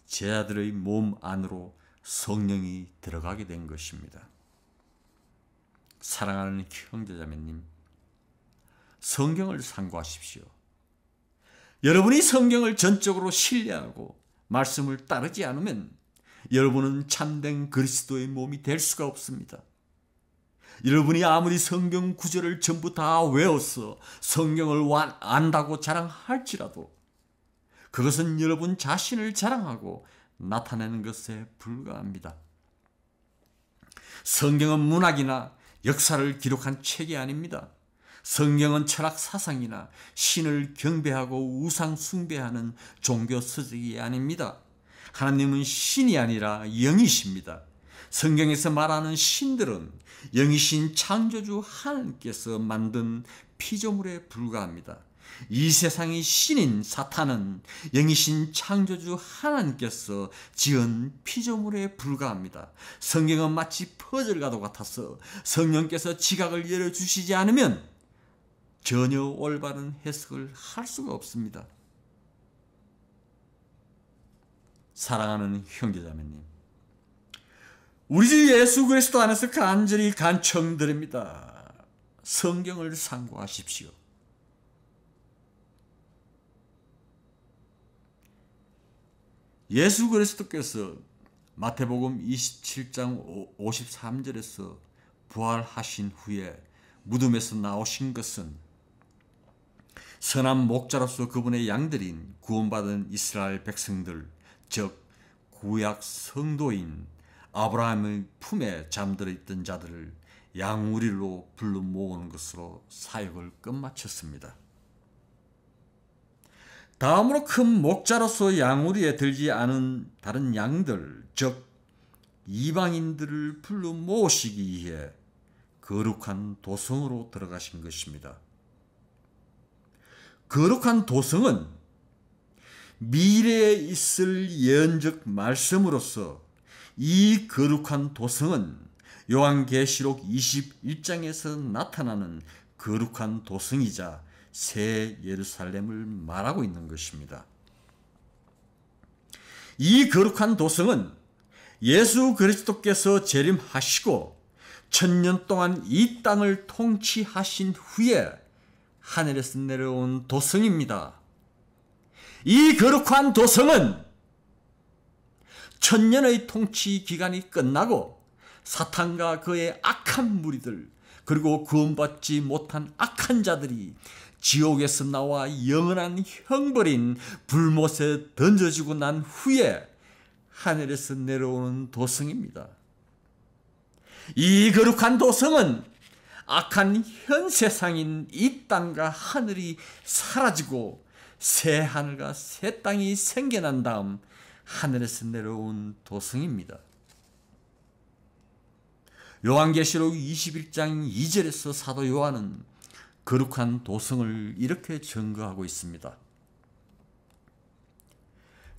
제자들의 몸 안으로 성령이 들어가게 된 것입니다. 사랑하는 형제자매님, 성경을 상고하십시오. 여러분이 성경을 전적으로 신뢰하고 말씀을 따르지 않으면 여러분은 참된 그리스도의 몸이 될 수가 없습니다. 여러분이 아무리 성경 구절을 전부 다 외워서 성경을 안다고 자랑할지라도 그것은 여러분 자신을 자랑하고 나타내는 것에 불과합니다. 성경은 문학이나 역사를 기록한 책이 아닙니다. 성경은 철학 사상이나 신을 경배하고 우상 숭배하는 종교 서적이 아닙니다. 하나님은 신이 아니라 영이십니다. 성경에서 말하는 신들은 영이신 창조주 하나님께서 만든 피조물에 불과합니다. 이 세상의 신인 사탄은 영이신 창조주 하나님께서 지은 피조물에 불과합니다. 성경은 마치 퍼즐과도 같아서 성령께서 지각을 열어주시지 않으면 전혀 올바른 해석을 할 수가 없습니다. 사랑하는 형제자매님, 우리 주 예수 그리스도 안에서 간절히 간청드립니다. 성경을 상고하십시오. 예수 그리스도께서 마태복음 27장 53절에서 부활하신 후에 무덤에서 나오신 것은 선한 목자로서 그분의 양들인 구원받은 이스라엘 백성들, 즉 구약 성도인 아브라함의 품에 잠들어 있던 자들을 양우리로 불러 모으는 것으로 사역을 끝마쳤습니다. 다음으로 큰 목자로서 양우리에 들지 않은 다른 양들, 즉 이방인들을 불러 모으시기 위해 거룩한 도성으로 들어가신 것입니다. 거룩한 도성은 미래에 있을 예언적 말씀으로서 이 거룩한 도성은 요한계시록 21장에서 나타나는 거룩한 도성이자 새 예루살렘을 말하고 있는 것입니다. 이 거룩한 도성은 예수 그리스도께서 재림하시고 1000년 동안 이 땅을 통치하신 후에 하늘에서 내려온 도성입니다. 이 거룩한 도성은 1000년의 통치 기간이 끝나고 사탄과 그의 악한 무리들, 그리고 구원받지 못한 악한 자들이 지옥에서 나와 영원한 형벌인 불못에 던져지고 난 후에 하늘에서 내려오는 도성입니다. 이 거룩한 도성은 악한 현 세상인 이 땅과 하늘이 사라지고 새 하늘과 새 땅이 생겨난 다음 하늘에서 내려온 도성입니다. 요한계시록 21장 2절에서 사도 요한은 거룩한 도성을 이렇게 증거하고 있습니다.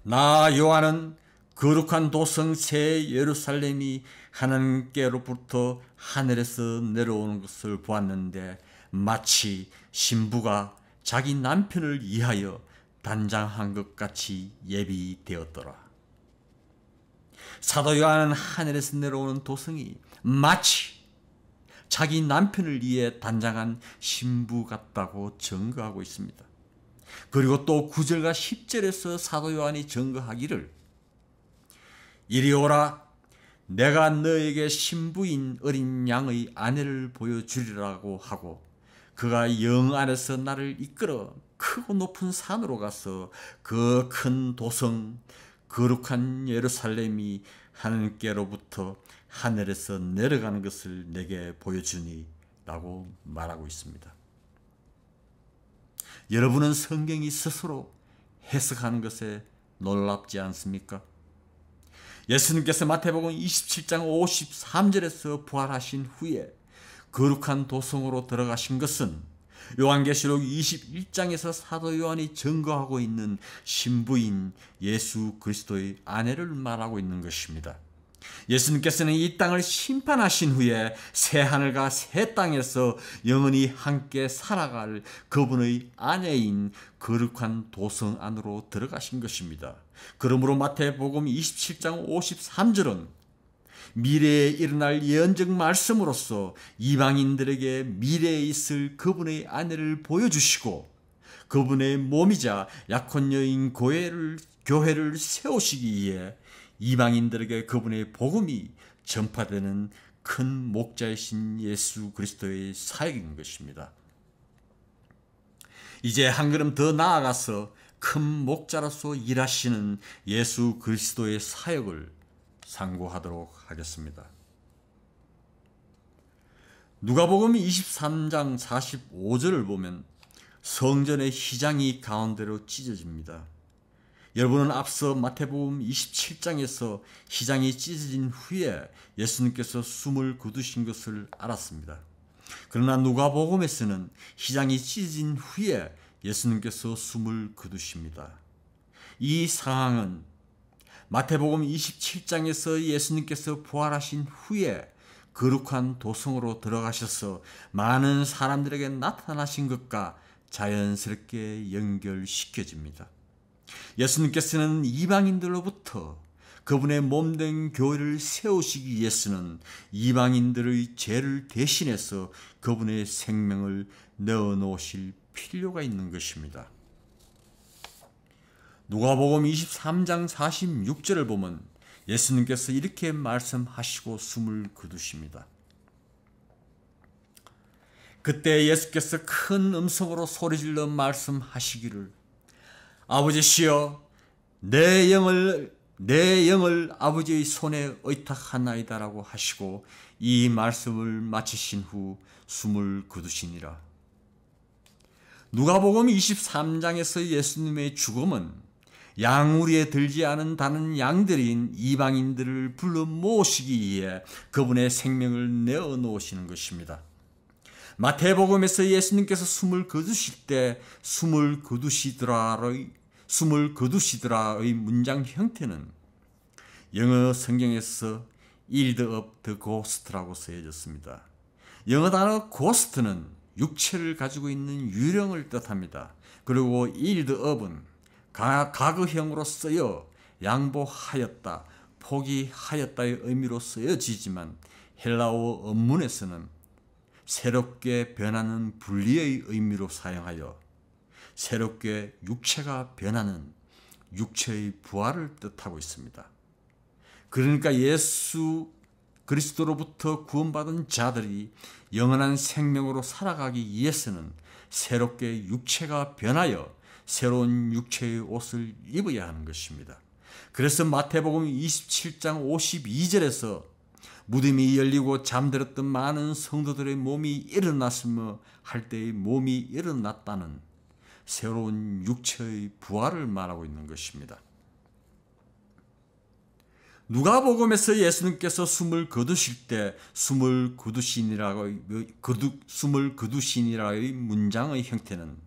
나 요한은 거룩한 도성 새 예루살렘이 하나님께로부터 하늘에서 내려오는 것을 보았는데 마치 신부가 자기 남편을 위하여 단장한 것 같이 예비되었더라. 사도 요한은 하늘에서 내려오는 도성이 마치 자기 남편을 위해 단장한 신부 같다고 증거하고 있습니다. 그리고 또 9절과 10절에서 사도 요한이 증거하기를 이리 오라, 내가 너에게 신부인 어린 양의 아내를 보여주리라고 하고 그가 영 안에서 나를 이끌어 크고 높은 산으로 가서 그 큰 도성 거룩한 예루살렘이 하나님께로부터 하늘에서 내려가는 것을 내게 보여주니 라고 말하고 있습니다. 여러분은 성경이 스스로 해석하는 것에 놀랍지 않습니까? 예수님께서 마태복음 27장 53절에서 부활하신 후에 거룩한 도성으로 들어가신 것은 요한계시록 21장에서 사도 요한이 증거하고 있는 신부인 예수 그리스도의 아내를 말하고 있는 것입니다. 예수님께서는 이 땅을 심판하신 후에 새 하늘과 새 땅에서 영원히 함께 살아갈 그분의 아내인 거룩한 도성 안으로 들어가신 것입니다. 그러므로 마태복음 27장 53절은 미래에 일어날 예언적 말씀으로서 이방인들에게 미래에 있을 그분의 아내를 보여주시고 그분의 몸이자 약혼 여인 교회를 세우시기 위해 이방인들에게 그분의 복음이 전파되는 큰 목자이신 예수 그리스도의 사역인 것입니다. 이제 한 걸음 더 나아가서 큰 목자로서 일하시는 예수 그리스도의 사역을 상고하도록 하겠습니다. 누가복음 23장 45절을 보면 성전의 휘장이 가운데로 찢어집니다. 여러분은 앞서 마태복음 27장에서 휘장이 찢어진 후에 예수님께서 숨을 거두신 것을 알았습니다. 그러나 누가복음에서는 휘장이 찢어진 후에 예수님께서 숨을 거두십니다. 이 상황은 마태복음 27장에서 예수님께서 부활하신 후에 거룩한 도성으로 들어가셔서 많은 사람들에게 나타나신 것과 자연스럽게 연결시켜집니다. 예수님께서는 이방인들로부터 그분의 몸된 교회를 세우시기 위해서는 이방인들의 죄를 대신해서 그분의 생명을 내어놓으실 필요가 있는 것입니다. 누가복음 23장 46절을 보면 예수님께서 이렇게 말씀하시고 숨을 거두십니다. 그때 예수께서 큰 음성으로 소리질러 말씀하시기를 아버지시여 내 영을 아버지의 손에 의탁하나이다라고 하시고 이 말씀을 마치신 후 숨을 거두시니라. 누가복음 23장에서 예수님의 죽음은 양우리에 들지 않은 다른 양들인 이방인들을 불러 모으시기 위해 그분의 생명을 내어놓으시는 것입니다. 마태복음에서 예수님께서 숨을 거두실 때 숨을 거두시더라의 문장 형태는 영어 성경에서 yield up the ghost라고 쓰여졌습니다. 영어 단어 ghost는 육체를 가지고 있는 유령을 뜻합니다. 그리고 yield up은 과거형으로 쓰여 양보하였다, 포기하였다의 의미로 쓰여지지만 헬라어 원문에서는 새롭게 변하는 분리의 의미로 사용하여 새롭게 육체가 변하는 육체의 부활을 뜻하고 있습니다. 그러니까 예수 그리스도로부터 구원받은 자들이 영원한 생명으로 살아가기 위해서는 새롭게 육체가 변하여 새로운 육체의 옷을 입어야 하는 것입니다. 그래서 마태복음 27장 52절에서 무덤이 열리고 잠들었던 많은 성도들의 몸이 일어났으며 할 때의 몸이 일어났다는 새로운 육체의 부활을 말하고 있는 것입니다. 누가복음에서 예수님께서 숨을 거두실 때 숨을 거두시니라의 문장의 형태는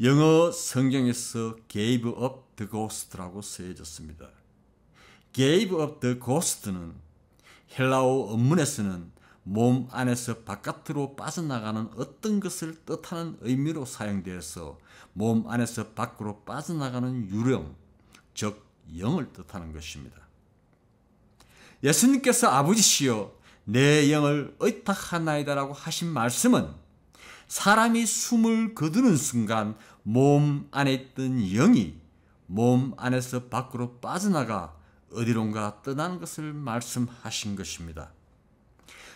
영어 성경에서 gave up the ghost라고 쓰여졌습니다. gave up the ghost는 헬라어 원문에서는 몸 안에서 바깥으로 빠져나가는 어떤 것을 뜻하는 의미로 사용되어서 몸 안에서 밖으로 빠져나가는 유령, 즉 영을 뜻하는 것입니다. 예수님께서 아버지시여 내 영을 의탁하나이다라고 하신 말씀은 사람이 숨을 거두는 순간 몸 안에 있던 영이 몸 안에서 밖으로 빠져나가 어디론가 떠나는 것을 말씀하신 것입니다.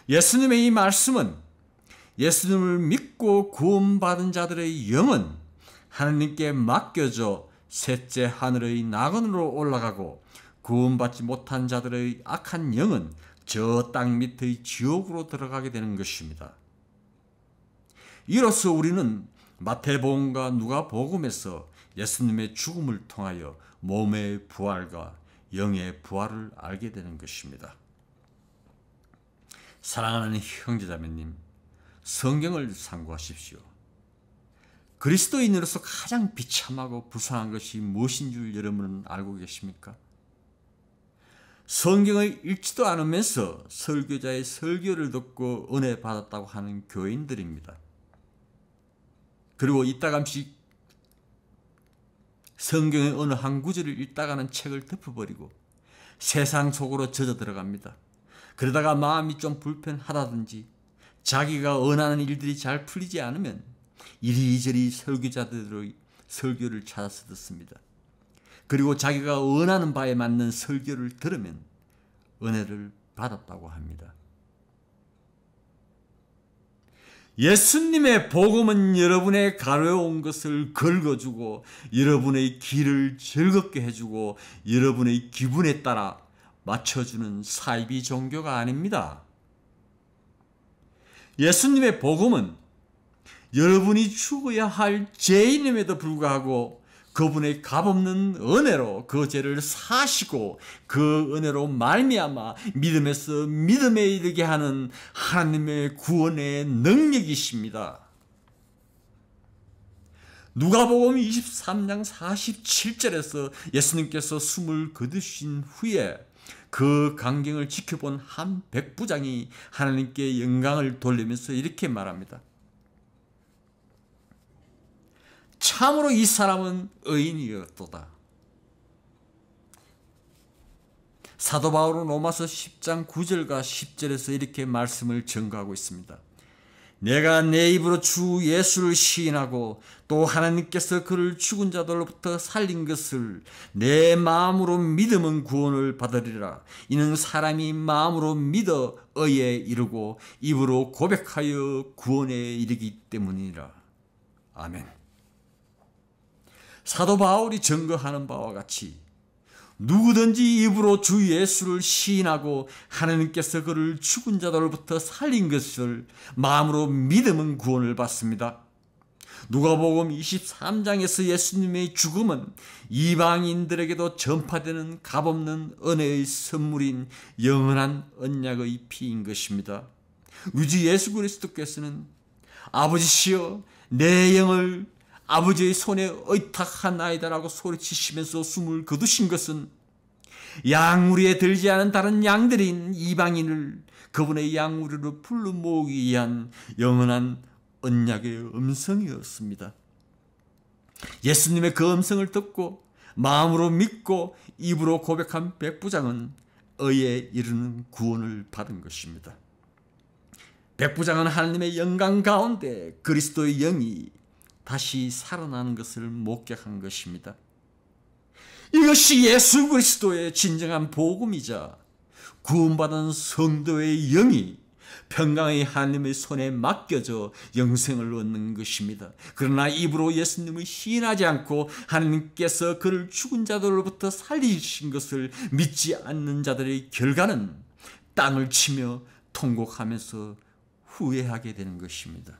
예수님의 이 말씀은 예수님을 믿고 구원받은 자들의 영은 하나님께 맡겨져 셋째 하늘의 낙원으로 올라가고 구원받지 못한 자들의 악한 영은 저 땅 밑의 지옥으로 들어가게 되는 것입니다. 이로써 우리는 마태복음과 누가복음에서 예수님의 죽음을 통하여 몸의 부활과 영의 부활을 알게 되는 것입니다. 사랑하는 형제자매님, 성경을 상고하십시오. 그리스도인으로서 가장 비참하고 불쌍한 것이 무엇인 줄 여러분은 알고 계십니까? 성경을 읽지도 않으면서 설교자의 설교를 듣고 은혜 받았다고 하는 교인들입니다. 그리고 이따금씩 성경의 어느 한 구절을 읽다가는 책을 덮어버리고 세상 속으로 젖어 들어갑니다. 그러다가 마음이 좀 불편하다든지 자기가 원하는 일들이 잘 풀리지 않으면 이리저리 설교자들의 설교를 찾아서 듣습니다. 그리고 자기가 원하는 바에 맞는 설교를 들으면 은혜를 받았다고 합니다. 예수님의 복음은 여러분의 가려운 것을 긁어주고 여러분의 길을 즐겁게 해주고 여러분의 기분에 따라 맞춰주는 사이비 종교가 아닙니다. 예수님의 복음은 여러분이 죽어야 할 죄인임에도 불구하고 그분의 값없는 은혜로 그 죄를 사시고 그 은혜로 말미암아 믿음에서 믿음에 이르게 하는 하나님의 구원의 능력이십니다. 누가복음 23장 47절에서 예수님께서 숨을 거두신 후에 그 광경을 지켜본 한 백부장이 하나님께 영광을 돌리면서 이렇게 말합니다. 참으로 이 사람은 의인이었도다. 사도 바울은 로마서 10장 9절과 10절에서 이렇게 말씀을 증거하고 있습니다. 내가 내 입으로 주 예수를 시인하고 또 하나님께서 그를 죽은 자들로부터 살린 것을 내 마음으로 믿으면 구원을 받으리라. 이는 사람이 마음으로 믿어 의에 이르고 입으로 고백하여 구원에 이르기 때문이라. 아멘. 사도 바울이 증거하는 바와 같이 누구든지 입으로 주 예수를 시인하고 하나님께서 그를 죽은 자들로부터 살린 것을 마음으로 믿으면 구원을 받습니다. 누가복음 23장에서 예수님의 죽음은 이방인들에게도 전파되는 값없는 은혜의 선물인 영원한 언약의 피인 것입니다. 우리 주 예수 그리스도께서는 아버지시여 내 영을 아버지의 손에 의탁하나이다라고 소리치시면서 숨을 거두신 것은 양우리에 들지 않은 다른 양들인 이방인을 그분의 양우리로 불러 모으기 위한 영원한 언약의 음성이었습니다. 예수님의 그 음성을 듣고 마음으로 믿고 입으로 고백한 백부장은 의에 이르는 구원을 받은 것입니다. 백부장은 하나님의 영광 가운데 그리스도의 영이 다시 살아나는 것을 목격한 것입니다. 이것이 예수 그리스도의 진정한 복음이자 구원받은 성도의 영이 평강의 하나님의 손에 맡겨져 영생을 얻는 것입니다. 그러나 입으로 예수님을 시인하지 않고 하나님께서 그를 죽은 자들로부터 살리신 것을 믿지 않는 자들의 결과는 땅을 치며 통곡하면서 후회하게 되는 것입니다.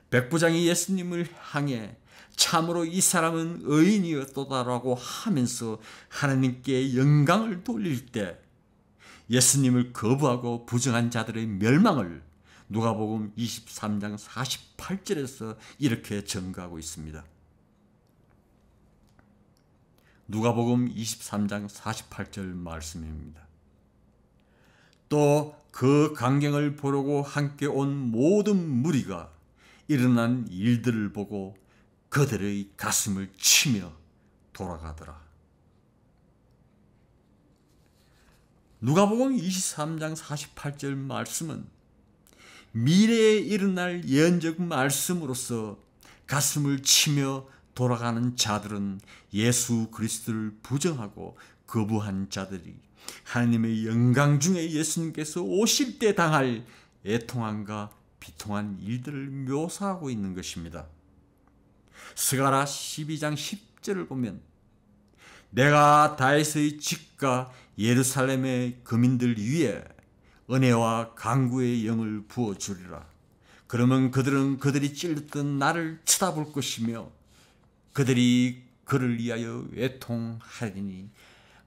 백부장이 예수님을 향해 참으로 이 사람은 의인이었도다라고 하면서 하나님께 영광을 돌릴 때 예수님을 거부하고 부정한 자들의 멸망을 누가복음 23장 48절에서 이렇게 증거하고 있습니다. 누가복음 23장 48절 말씀입니다. 또 그 광경을 보려고 함께 온 모든 무리가 일어난 일들을 보고 그들의 가슴을 치며 돌아가더라. 누가복음 23장 48절 말씀은 미래에 일어날 예언적 말씀으로서 가슴을 치며 돌아가는 자들은 예수 그리스도를 부정하고 거부한 자들이 하나님의 영광 중에 예수님께서 오실 때 당할 애통함과 비통한 일들을 묘사하고 있는 것입니다. 스가랴 12장 10절을 보면 내가 다윗의 집과 예루살렘의 거민들 위에 은혜와 강구의 영을 부어주리라. 그러면 그들은 그들이 찔렀던 나를 쳐다볼 것이며 그들이 그를 위하여 애통하리니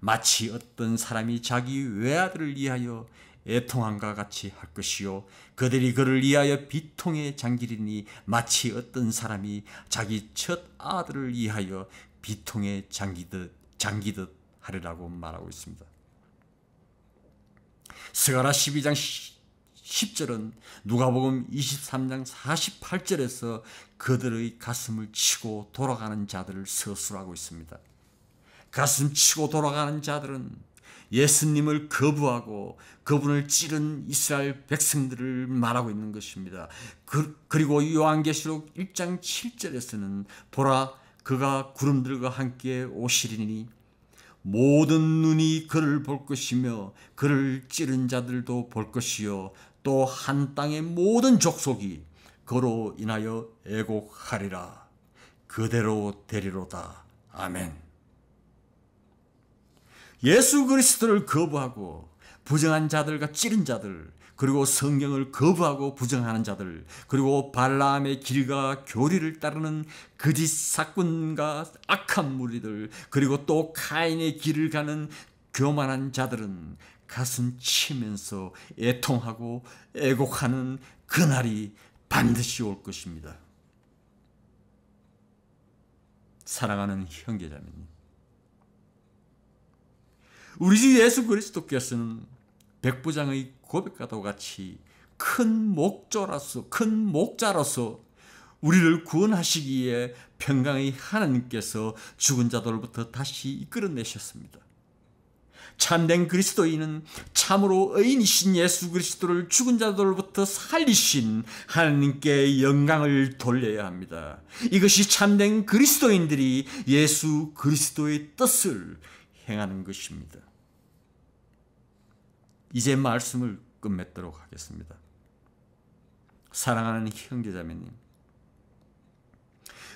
마치 어떤 사람이 자기 외아들을 위하여 애통함과 같이 할 것이요 그들이 그를 위하여 비통에 잠기리니 마치 어떤 사람이 자기 첫 아들을 위하여 비통에 잠기듯 하리라고 말하고 있습니다. 스가랴 12장 10절은 누가복음 23장 48절에서 그들의 가슴을 치고 돌아가는 자들을 서술하고 있습니다. 가슴 치고 돌아가는 자들은 예수님을 거부하고 그분을 찌른 이스라엘 백성들을 말하고 있는 것입니다. 그리고 요한계시록 1장 7절에서는 보라 그가 구름들과 함께 오시리니 모든 눈이 그를 볼 것이며 그를 찌른 자들도 볼 것이요 또 한 땅의 모든 족속이 그로 인하여 애곡하리라. 그대로 되리로다. 아멘. 예수 그리스도를 거부하고 부정한 자들과 찌른 자들, 그리고 성경을 거부하고 부정하는 자들, 그리고 발라함의 길과 교리를 따르는 거짓 사꾼과 악한 무리들, 그리고 또 카인의 길을 가는 교만한 자들은 가슴 치면서 애통하고 애곡하는 그날이 반드시 올 것입니다. 사랑하는 형제자매님, 우리 주 예수 그리스도께서는 백부장의 고백과도 같이 큰 목자로서 우리를 구원하시기에 평강의 하나님께서 죽은 자들로부터 다시 이끌어내셨습니다. 참된 그리스도인은 참으로 의인이신 예수 그리스도를 죽은 자들로부터 살리신 하나님께 영광을 돌려야 합니다. 이것이 참된 그리스도인들이 예수 그리스도의 뜻을 행하는 것입니다. 이제 말씀을 끝맺도록 하겠습니다. 사랑하는 형제자매님,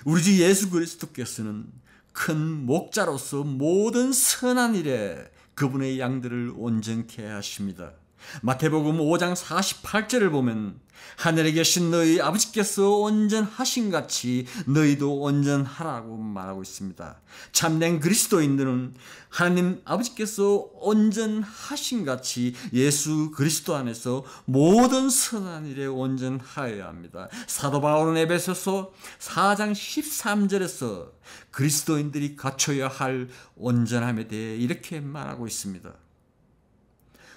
우리 주 예수 그리스도께서는 큰 목자로서 모든 선한 일에 그분의 양들을 온전케 하십니다. 마태복음 5장 48절을 보면 하늘에 계신 너희 아버지께서 온전하신 같이 너희도 온전하라고 말하고 있습니다. 참된 그리스도인들은 하나님 아버지께서 온전하신 같이 예수 그리스도 안에서 모든 선한 일에 온전하여야 합니다. 사도 바울은 에베소서 4장 13절에서 그리스도인들이 갖춰야 할 온전함에 대해 이렇게 말하고 있습니다.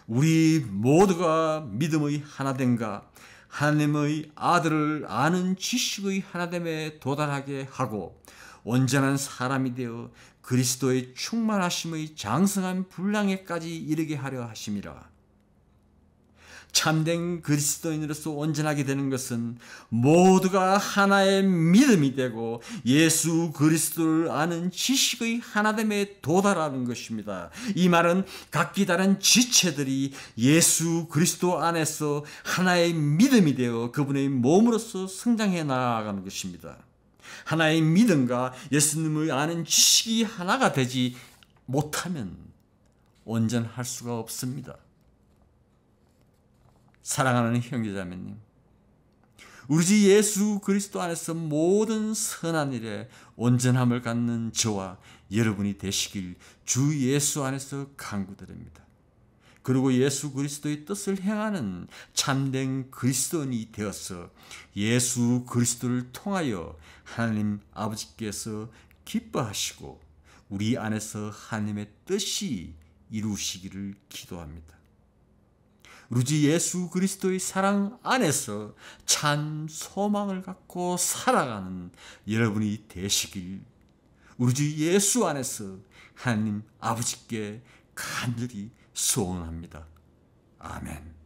우리 모두가 믿음의 하나됨과 하나님의 아들을 아는 지식의 하나됨에 도달하게 하고 온전한 사람이 되어 그리스도의 충만하심의 장성한 분량에까지 이르게 하려 하심이라. 참된 그리스도인으로서 온전하게 되는 것은 모두가 하나의 믿음이 되고 예수 그리스도를 아는 지식의 하나됨에 도달하는 것입니다. 이 말은 각기 다른 지체들이 예수 그리스도 안에서 하나의 믿음이 되어 그분의 몸으로서 성장해 나아가는 것입니다. 하나의 믿음과 예수님을 아는 지식이 하나가 되지 못하면 온전할 수가 없습니다. 사랑하는 형제자매님, 우리 주 예수 그리스도 안에서 모든 선한 일에 온전함을 갖는 저와 여러분이 되시길 주 예수 안에서 간구드립니다. 그리고 예수 그리스도의 뜻을 행하는 참된 그리스도인이 되어서 예수 그리스도를 통하여 하나님 아버지께서 기뻐하시고 우리 안에서 하나님의 뜻이 이루시기를 기도합니다. 우리 주 예수 그리스도의 사랑 안에서 참 소망을 갖고 살아가는 여러분이 되시길 우리 주 예수 안에서 하나님 아버지께 간절히 소원합니다. 아멘.